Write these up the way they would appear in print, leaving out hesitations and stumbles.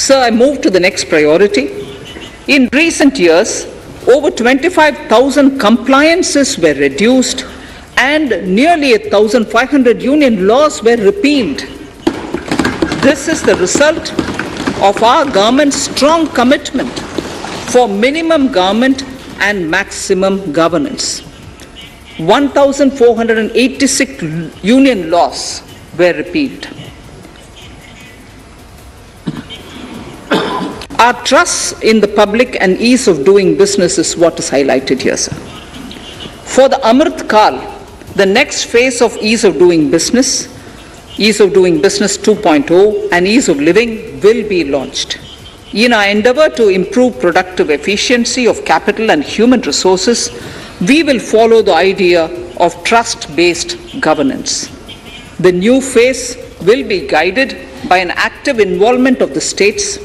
Sir, I move to the next priority. In recent years, over 25,000 compliances were reduced and nearly 1,500 union laws were repealed. This is the result of our government's strong commitment for minimum government and maximum governance. 1,486 union laws were repealed. Our trust in the public and ease of doing business is what is highlighted here, sir. For the Amrit Kal, the next phase of ease of doing business 2.0 and ease of living will be launched. In our endeavor to improve productive efficiency of capital and human resources, we will follow the idea of trust-based governance. The new phase will be guided by an active involvement of the states,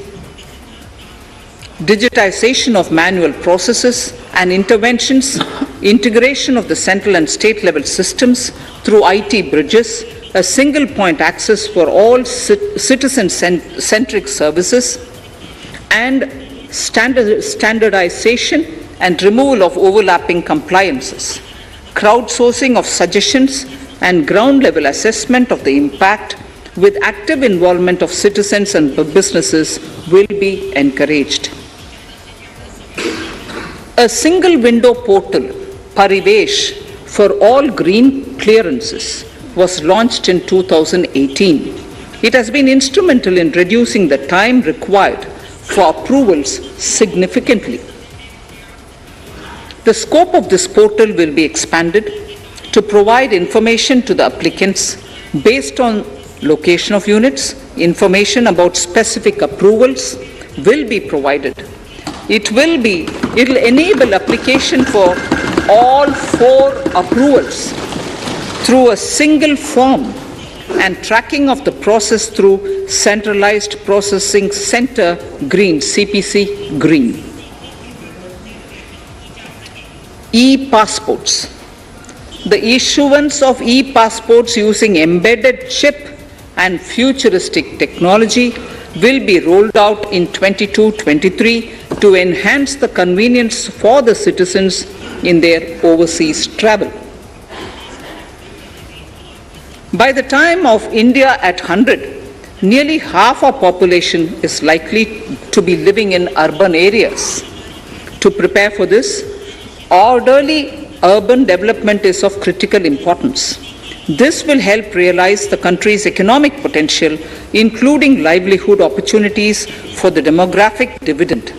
digitization of manual processes and interventions, integration of the central and state level systems through IT bridges, a single point access for all citizen-centric services, and standardization and removal of overlapping compliances. Crowdsourcing of suggestions and ground-level assessment of the impact with active involvement of citizens and businesses will be encouraged. A single window portal, Parivesh, for all green clearances was launched in 2018. It has been instrumental in reducing the time required for approvals significantly. The scope of this portal will be expanded to provide information to the applicants based on location of units. Information about specific approvals will be provided. It will enable application for all 4 approvals through a single form and tracking of the process through Centralized Processing Center Green, CPC Green. E-passports. The issuance of e-passports using embedded chip and futuristic technology will be rolled out in 22-23 to enhance the convenience for the citizens in their overseas travel. By the time of India at 100, nearly half our population is likely to be living in urban areas. To prepare for this, orderly urban development is of critical importance. This will help realize the country's economic potential, including livelihood opportunities for the demographic dividend.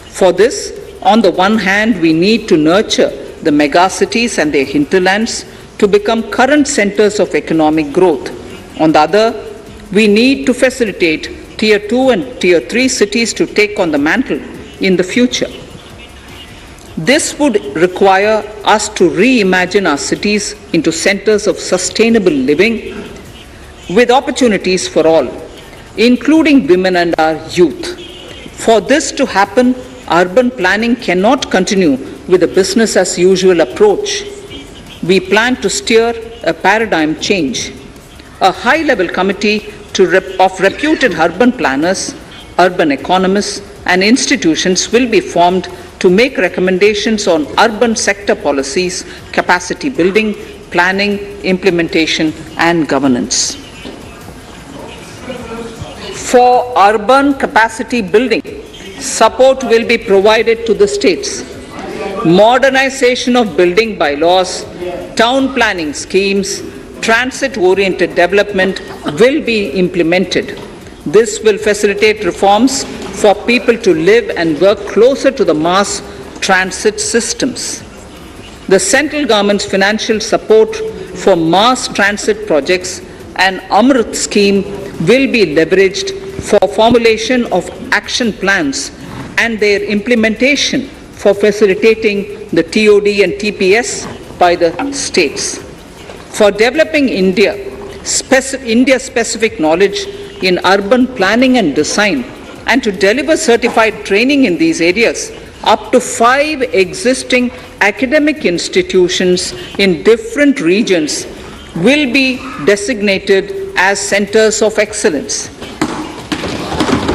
For this, on the one hand, we need to nurture the megacities and their hinterlands to become current centers of economic growth. On the other, we need to facilitate Tier 2 and Tier 3 cities to take on the mantle in the future. This would require us to reimagine our cities into centers of sustainable living with opportunities for all, including women and our youth. For this to happen, urban planning cannot continue with a business as usual approach. We plan to steer a paradigm change. A high-level committee of reputed urban planners, urban economists, and institutions will be formed to make recommendations on urban sector policies, capacity building, planning, implementation, and governance. For urban capacity building, support will be provided to the states. Modernization of building bylaws, town planning schemes, transit-oriented development will be implemented. This will facilitate reforms for people to live and work closer to the mass transit systems. The central government's financial support for mass transit projects and Amrit scheme will be leveraged for formulation of action plans and their implementation for facilitating the TOD and TPS by the states. For developing India-specific knowledge in urban planning and design, and to deliver certified training in these areas, up to 5 existing academic institutions in different regions will be designated as centers of excellence.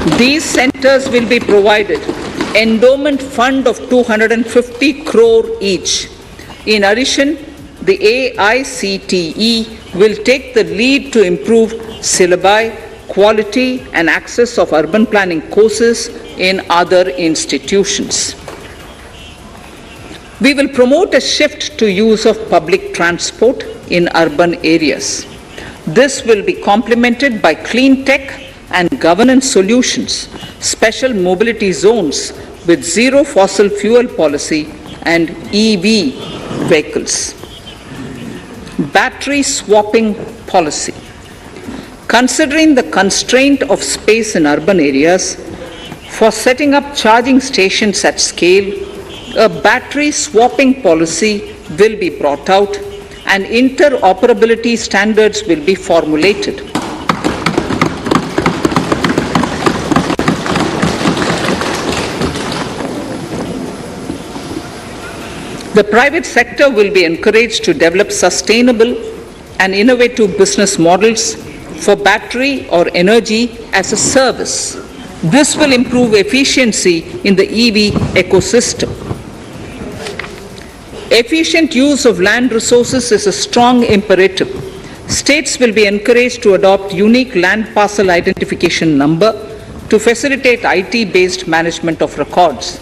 These centers will be provided endowment fund of 250 crore each. In addition, the AICTE will take the lead to improve syllabi, quality and access of urban planning courses in other institutions. We will promote a shift to use of public transport in urban areas. This will be complemented by clean tech and governance solutions, special mobility zones with zero fossil fuel policy and EV vehicles. Battery swapping policy. Considering the constraint of space in urban areas, for setting up charging stations at scale, a battery swapping policy will be brought out and interoperability standards will be formulated. The private sector will be encouraged to develop sustainable and innovative business models for battery or energy as a service. This will improve efficiency in the EV ecosystem. Efficient use of land resources is a strong imperative. States will be encouraged to adopt unique land parcel identification number to facilitate IT-based management of records.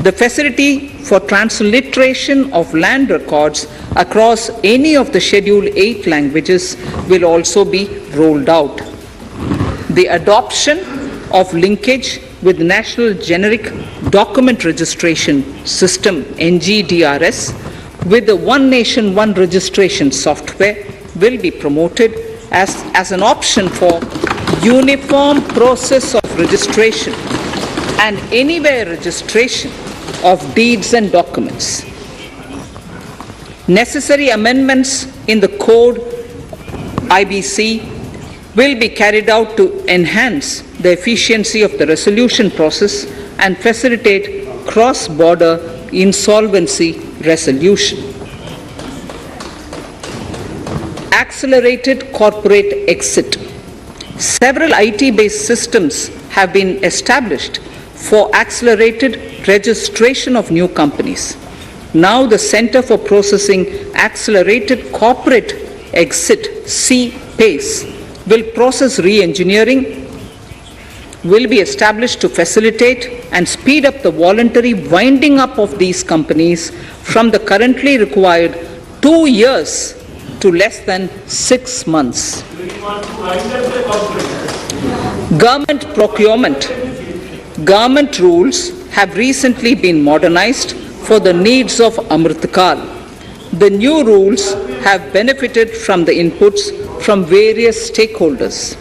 The facility for transliteration of land records across any of the Schedule 8 languages will also be rolled out. The adoption of linkage with National Generic Document Registration System (NGDRS) with the One Nation, One Registration software will be promoted as an option for uniform process of registration and anywhere registration of deeds and documents. Necessary amendments in the code IBC will be carried out to enhance the efficiency of the resolution process and facilitate cross-border insolvency resolution. Accelerated corporate exit. Several IT-based systems have been established for accelerated registration of new companies. Now the Center for Processing Accelerated Corporate Exit, CPACE, will process re-engineering, will be established to facilitate and speed up the voluntary winding up of these companies from the currently required 2 years to less than 6 months. Government procurement. Government rules have recently been modernized for the needs of Amritkal. The new rules have benefited from the inputs from various stakeholders.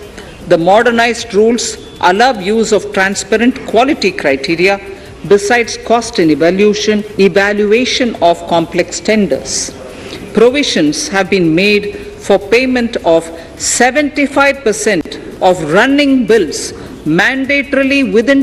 The modernized rules allow use of transparent quality criteria besides cost and evaluation of complex tenders. Provisions have been made for payment of 75% of running bills mandatorily within